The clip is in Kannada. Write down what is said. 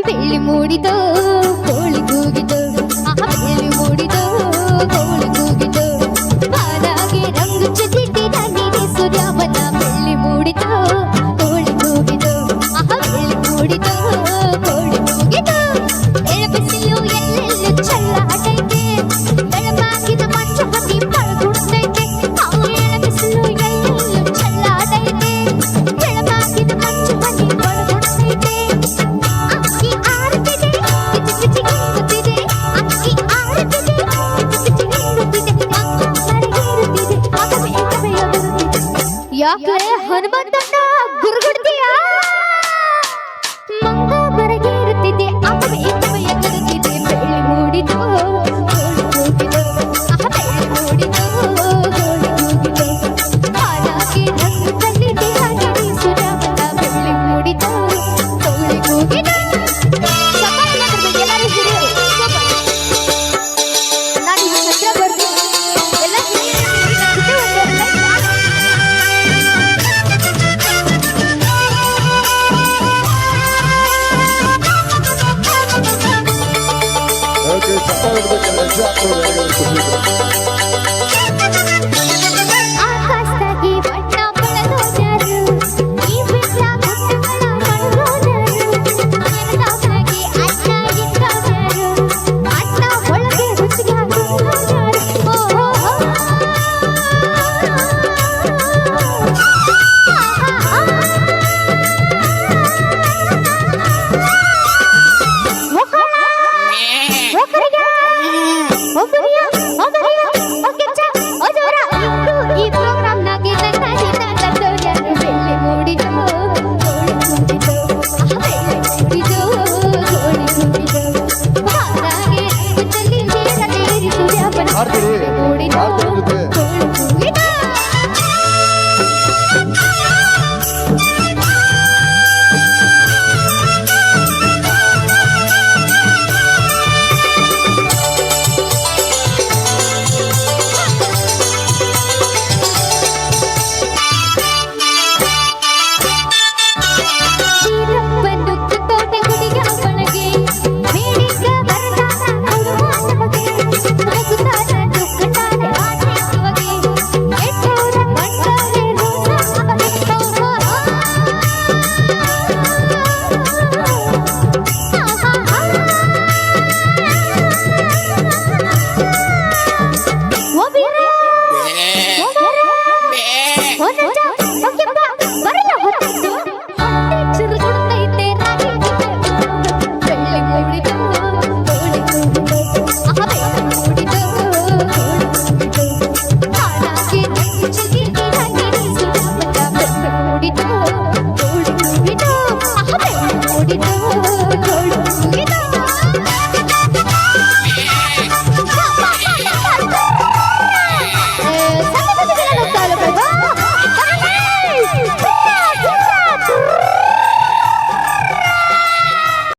ಬೆಳ್ಳಿ ಮೂಡಿದೋ ಕೋಳಿ ಕೂಗಿದೋ ಬೆಳ್ಳಿ ಮೂಡಿದೋ ಕೋಳಿ ಕೂಗಿದೋ ಬಾದಾಗೆ ರಂಗು ಚುಚ್ಚಿಟ್ಟಿದ ನೀನೆ ಸೂರ್ಯವನ ಬೆಳ್ಳಿ ಮೂಡಿದೋ ಕೋಳಿ ಕೂಗಿದೋ ಬೆಳ್ಳಿ ಮೂಡಿದೋ ಕೋಳಿ ಕೂಗಿದೋ ಎಳಬಿಸಿಲು ಎಲ್ಲೆಲ್ಲೂ ಚೆಲ್ಲಾಟೈತೆ ಬೆಳಮಾಗಿನ ಮಂಚು ಹತ್ತಿ ಪಳಗುಡ್ತೈತೆ ಎಳಬಿಸಿಲು ಎಲ್ಲೆಲ್ಲೂ ಚೆಲ್ಲಾಟೈತೆ ಬೆಳಮಾಗಿನ ಮಂಚು ಹತ್ತಿ ಪಳಗುಡ್ತೈತೆ ಅಕ್ಕಿ ಆರುತ್ತಿದೆ ಕಿಚಿ ಕಿಚಿ ಅಕ್ಕಿ ಆರುತ್ತಿದೆ ಕಿಚಿ ಕಿಚಿ ಅಕ್ಕ ಮಳೆಗೇರುತ್ತಿದೆ ಯಾಕೆ ಹನುಮಂತ